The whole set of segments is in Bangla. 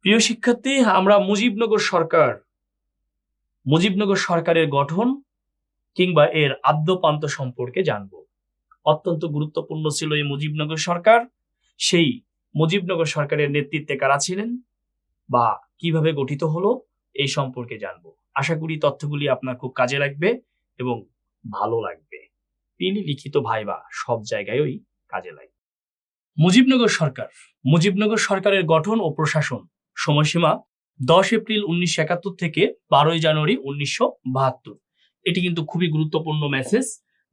প্রিয় শিক্ষার্থী, আমরা মুজিবনগর সরকারের গঠন কিংবা এর আদ্যোপান্ত সম্পর্কে জানব। অত্যন্ত গুরুত্বপূর্ণ ছিল এই মুজিবনগর সরকার। সেই মুজিবনগর সরকারের নেতৃত্বে কারা ছিলেন বা কিভাবে গঠিত হলো এই সম্পর্কে জানব। আশা করি তথ্যগুলি আপনার খুব কাজে লাগবে এবং ভালো লাগবে। তিনি লিখিত ভাইবা সব জায়গায়ই কাজে লাগে। মুজিবনগর সরকারের গঠন ও প্রশাসন সময়সীমা 10 এপ্রিল 1971 থেকে 12 জানুয়ারি 1972। এটি কিন্তু খুবই গুরুত্বপূর্ণ মেসেজ।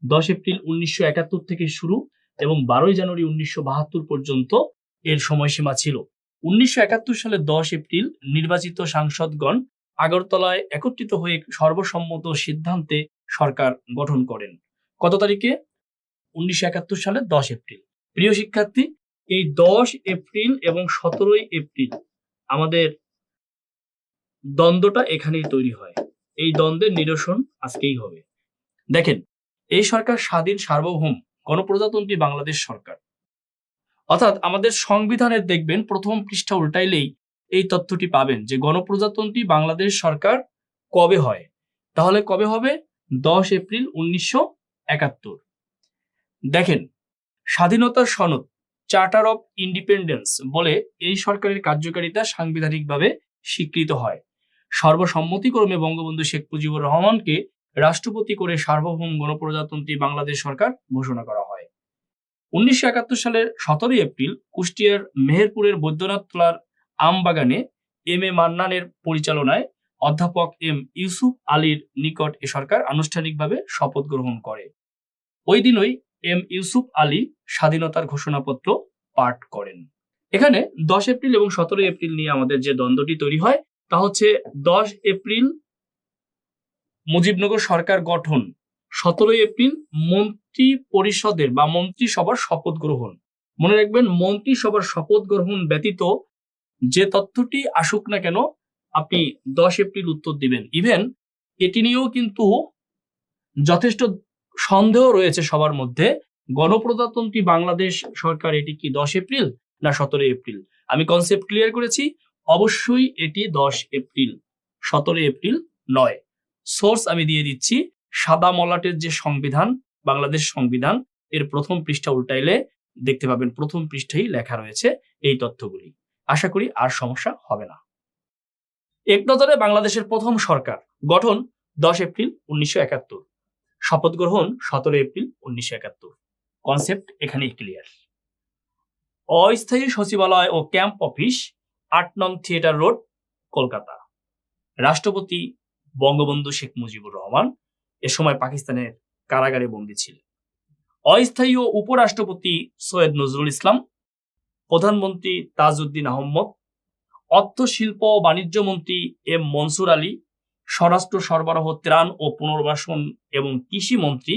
10 এপ্রিল 1971 থেকে শুরু এবং 12 জানুয়ারি 1972 পর্যন্ত এর সময়সীমা ছিল। 1971 সালের 10 এপ্রিল নির্বাচিত সাংসদগণ আগরতলায় একত্রিত হয়ে সর্বসম্মত সিদ্ধান্তে সরকার গঠন করেন। কত তারিখে? 1971 সালের 10 এপ্রিল। প্রিয় শিক্ষার্থী, এই 10 এপ্রিল এবং 17 এপ্রিল আমাদের দ্বন্দ্বটা এখানেই তৈরি হয়। এই দ্বন্দ্বের নিরসন আজকেই হবে। দেখেন, এই সরকার স্বাধীন সার্বভৌম গণপ্রজাতন্ত্রী বাংলাদেশ সরকার। অর্থাৎ আমাদের সংবিধানের দেখবেন প্রথম পৃষ্ঠা উল্টাইলেই এই তথ্যটি পাবেন যে গণপ্রজাতন্ত্রী বাংলাদেশ সরকার কবে হয়। তাহলে কবে হবে? 10 এপ্রিল 1971। দেখেন, স্বাধীনতার সনদ চার্টার অফ ইন্ডিপেন্ডেন্স বলে এই সরকারের কার্যকারিতা সাংবিধানিকভাবে স্বীকৃত হয়। সর্বসম্মতিক্রমে বঙ্গবন্ধু শেখ মুজিবুর রহমানকে রাষ্ট্রপতি করে সার্বভৌম গণপ্রজাতন্ত্রী বাংলাদেশ সরকার ঘোষণা করা হয়। 1971 সালের 17 এপ্রিল কুষ্টিয়ার মেহেরপুরের বৈদ্যনাথ তলার আমবাগানে এম.এ. মান্নানের পরিচালনায় অধ্যাপক এম ইউসুফ আলীর নিকট এ সরকার আনুষ্ঠানিকভাবে শপথ গ্রহণ করে। ওই দিনই এম ইউসুফ আলী স্বাধীনতার ঘোষণাপত্র পাঠ করেন। এখানে 10 এপ্রিল এবং 17 এপ্রিল নিয়ে আমাদের যে দ্বন্দ্বটি তৈরি হয় তা হচ্ছে 10 এপ্রিল মুজিবনগর সরকার গঠন, 17 এপ্রিল মন্ত্রী পরিষদের বা মন্ত্রিসভার শপথ গ্রহণ। মনে রাখবেন, মন্ত্রিসভার শপথ গ্রহণ ব্যতীত যে তথ্যটি আসুক না কেন আপনি 10 এপ্রিল উত্তর দিবেন। ইভেন এটি নিয়েও কিন্তু যথেষ্ট সন্দেহ রয়েছে সবার মধ্যে। গণপ্রজাতন্ত্রী বাংলাদেশ সরকার এটি কি 10 এপ্রিল না 17 এপ্রিল? আমি কনসেপ্ট ক্লিয়ার করেছি। অবশ্যই এটি 10 এপ্রিল, 17 এপ্রিল নয়। সোর্স আমি দিয়ে দিচ্ছি, সাদা মলাটের যে সংবিধান, বাংলাদেশ সংবিধান, এর প্রথম পৃষ্ঠা উল্টাইলে দেখতে পাবেন প্রথম পৃষ্ঠায় লেখা রয়েছে এই তথ্যগুলি। আশা করি আর সমস্যা হবে না। এক নজরে বাংলাদেশের প্রথম সরকার গঠন 10 এপ্রিল 1971, শপথ গ্রহণ 17 এপ্রিল 1971। কনসেপ্ট এখানেই ক্লিয়ার। অস্থায়ী সচিবালয় ও ক্যাম্প অফিস, 8 নং থিয়েটার রোড, কলকাতা। রাষ্ট্রপতি বঙ্গবন্ধু শেখ মুজিবুর রহমান এ সময় পাকিস্তানের কারাগারে বন্দী ছিলেন। অস্থায়ী ও উপরাষ্ট্রপতি সৈয়দ নজরুল ইসলাম, প্রধানমন্ত্রী তাজউদ্দিন আহমদ, অর্থ শিল্প ও বাণিজ্য মন্ত্রী এম মনসুর আলী, স্বরাষ্ট্র সরবরাহ, ত্রাণ ও পুনর্বাসন এবং কৃষি মন্ত্রী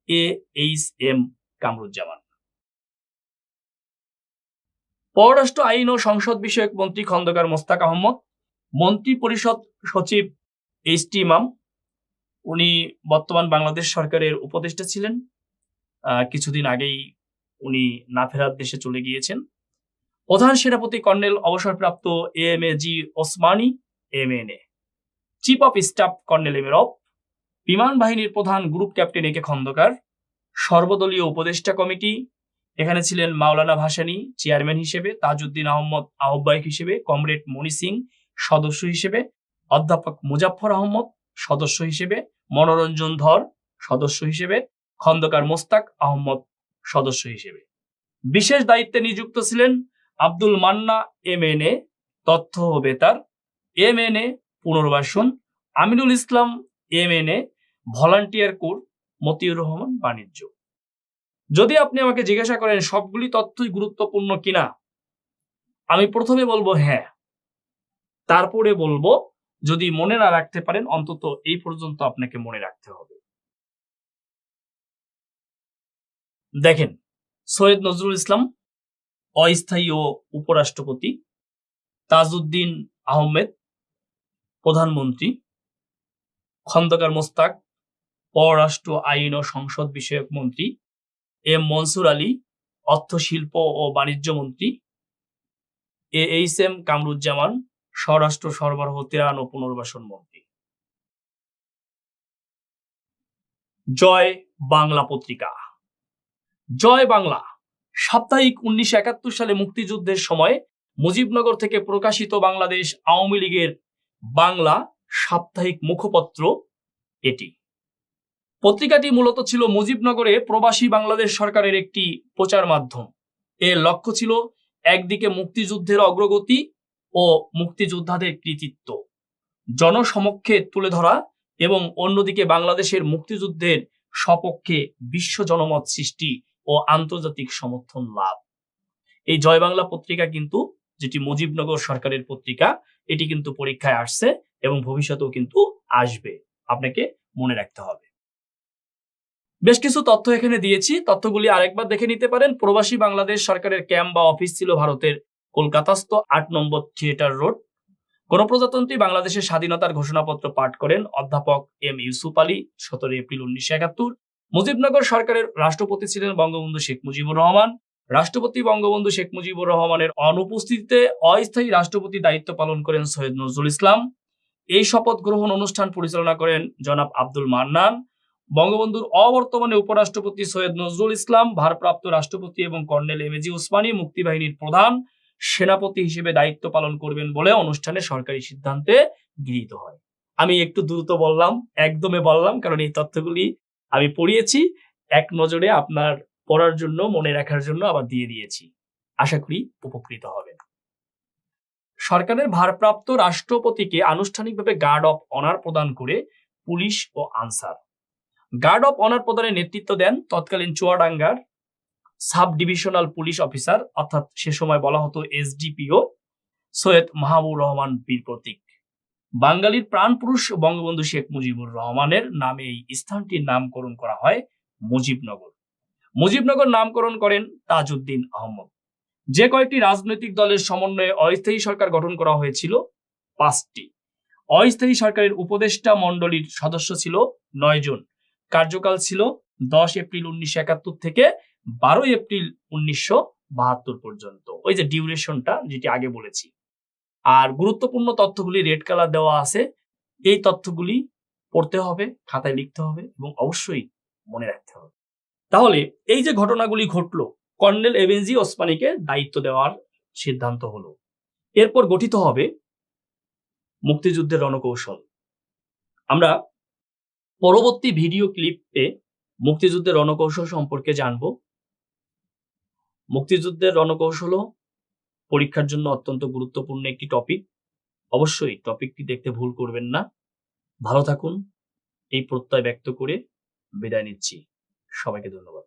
এ.এইচ.এম. কামরুজ্জামান, পররাষ্ট্র আইন ও সংসদ বিষয়ক মন্ত্রী খন্দকার মোস্তাক আহমদ, মন্ত্রী পরিষদ সচিব এইচ.টি. ইমাম, উনি বর্তমান বাংলাদেশ সরকারের উপদেষ্টা ছিলেন। কিছুদিন আগেই উনি না ফেরার দেশে চলে গিয়েছেন। প্রধান সেনাপতি কর্নেল অবসরপ্রাপ্ত M A G. Osmani, M N A, chief of staff colonel এমেরব, বিমান বাহিনীর প্রধান গ্রুপ ক্যাপ্টেন একে খন্দকার, সর্বদলীয় উপদেষ্টা কমিটি, এখানে ছিলেন মাওলানা ভাসানী চেয়ারম্যান হিসেবে, তাজউদ্দিন আহমদ আহ্বায়ক হিসেবে, কমরেড মনি সিং সদস্য হিসেবে, অধ্যাপক মুজাফফর আহমদ সদস্য হিসেবে, মনোরঞ্জন ধর সদস্য হিসেবে, খন্দকার মোস্তাক আহমদ সদস্য হিসেবে। বিশেষ দায়িত্বে নিযুক্ত ছিলেন আব্দুল মান্না এম.এন.এ, তথ্য ও বেতার, এম.এন.এ, পুনর্বাসন, আমিনুল ইসলাম এম.এন.এ, ভলান্টিয়ার কোর, মতিউর রহমান বাণিজ্য। যদি আপনি আমাকে জিজ্ঞাসা করেন সবগুলি তথ্যই গুরুত্বপূর্ণ কিনা, আমি প্রথমে বলবো হ্যাঁ, তারপরে বলবো যদি মনে না রাখতে পারেন অন্তত এই পর্যন্ত আপনাকে মনে রাখতে হবে। দেখেন, সৈয়দ নজরুল ইসলাম অস্থায়ী ও উপরাষ্ট্রপতি, তাজউদ্দিন আহমেদ প্রধানমন্ত্রী, খন্দকার মোস্তাক পররাষ্ট্র আইন ও সংসদ বিষয়ক মন্ত্রী, এম মনসুর আলী অর্থ শিল্প ও বাণিজ্য মন্ত্রী, এ.এইচ.এম. কামরুজ্জামান স্বরাষ্ট্র সরবরাহ, ত্রাণ ও পুনর্বাসন মন্ত্রী। জয় বাংলা পত্রিকা। জয় বাংলা সাপ্তাহিক 1971 সালে মুক্তিযুদ্ধের সময় মুজিবনগর থেকে প্রকাশিত বাংলাদেশ আওয়ামী লীগের বাংলা সাপ্তাহিক মুখপত্র এটি। পত্রিকাটি মূলত ছিল মুজিবনগরে প্রবাসী বাংলাদেশ সরকারের একটি প্রচার মাধ্যম। এর লক্ষ্য ছিল একদিকে মুক্তিযুদ্ধের অগ্রগতি ও মুক্তিযোদ্ধাদের কৃতিত্ব জনসমক্ষে তুলে ধরা এবং অন্যদিকে বাংলাদেশের মুক্তিযুদ্ধের সপক্ষে বিশ্ব জনমত সৃষ্টি ও আন্তর্জাতিক সমর্থন লাভ। এই জয় বাংলা পত্রিকা কিন্তু, যেটি মুজিবনগর সরকারের পত্রিকা, এটি কিন্তু পরীক্ষায় আসছে এবং ভবিষ্যতেও কিন্তু আসবে, আপনাকে মনে রাখতে হবে। বেশ কিছু তথ্য এখানে দিয়েছি, তথ্যগুলি আরেকবার দেখে নিতে পারেন। প্রবাসী বাংলাদেশ সরকারের ক্যাম্প বা অফিস ছিল ভারতের কলকাতাস্থ 8 নম্বর থিয়েটার রোড। গণপ্রজাতন্ত্রী বাংলাদেশের স্বাধীনতার ঘোষণাপত্র পাঠ করেন অধ্যাপক এম ইউসুফ আলী 17 এপ্রিল 1971। মুজিবনগর সরকারের রাষ্ট্রপতি ছিলেন বঙ্গবন্ধু শেখ মুজিবুর রহমান। রাষ্ট্রপতি বঙ্গবন্ধু শেখ মুজিবুর রহমানের অনুপস্থিতিতে অস্থায়ী রাষ্ট্রপতি দায়িত্ব পালন করেন সৈয়দ নজরুল ইসলাম। এই শপথ গ্রহণ অনুষ্ঠান পরিচালনা করেন জনাব আব্দুল মান্নান। বঙ্গবন্ধুর অবর্তমানে উপরাষ্ট্রপতি সৈয়দ নজরুল ইসলাম, ভারপ্রাপ্ত রাষ্ট্রপতি এবং কর্নেল এমএজি ওসমানী মুক্তিবাহিনীর প্রধান সেনাপতি হিসেবে দায়িত্ব পালন করবেন বলে অনুষ্ঠানে সরকারি সিদ্ধান্তে গৃহীত হয়। আমি একটু দ্রুত বললাম, একদমে বললাম, কারণ এই তথ্যগুলি আমি পড়িয়েছি, এক নজরে আপনার পড়ার জন্য, মনে রাখার জন্য আবার দিয়ে দিয়েছি। আশা করি উপকৃত হবেন। সরকারের ভারপ্রাপ্ত রাষ্ট্রপতিকে আনুষ্ঠানিকভাবে গার্ড অফ অনার প্রদান করে পুলিশ ও আনসার। গার্ড অফ অনার প্রদানে নেতৃত্ব দেন তৎকালীন চুয়াডাঙ্গার সাব ডিভিশনাল পুলিশ অফিসার, অর্থাৎ সে সময় বলা হতো এসডিপিও, সৈয়দ মাহবুব রহমান বীর প্রতীক। বাঙালির প্রাণপুরুষ বঙ্গবন্ধু শেখ মুজিবুর রহমানের নামে এই স্থানটির নামকরণ করা হয় মুজিবনগর। মুজিবনগর নামকরণ করেন তাজউদ্দিন আহমদ। যে কয়েকটি রাজনৈতিক দলের সমন্বয়ে অস্থায়ী সরকার গঠন করা হয়েছিল 5টি। অস্থায়ী সরকারের উপদেষ্টা মণ্ডলীর সদস্য ছিল 9 জন। কার্যকাল ছিল 10 এপ্রিল 1971 থেকে 12 এপ্রিল 1972 পর্যন্ত। ওই যে ডিউরেশনটা যেটি আগে বলেছি। আর গুরুত্বপূর্ণ তথ্যগুলি রেড কালার দেওয়া আছে। এই তথ্যগুলি পড়তে হবে, খাতায় লিখতে হবে এবং অবশ্যই মনে রাখতে হবে। তাহলে এই যে ঘটনাগুলি ঘটলো, কর্নেল এমএজি ওসমানীকে দায়িত্ব দেওয়ার সিদ্ধান্ত হলো। এরপর গঠিত হবে মুক্তিযুদ্ধের রণকৌশল। আমরা পরবর্তী ভিডিও ক্লিপে মুক্তিযুদ্ধের রণকৌশল সম্পর্কে জানব। মুক্তিযুদ্ধের রণকৌশল পরীক্ষার জন্য অত্যন্ত গুরুত্বপূর্ণ একটি টপিক। অবশ্যই টপিকটি দেখতে ভুল করবেন না। ভালো থাকুন, এই প্রত্যয় ব্যক্ত করে বিদায় নিচ্ছি। সবাইকে ধন্যবাদ।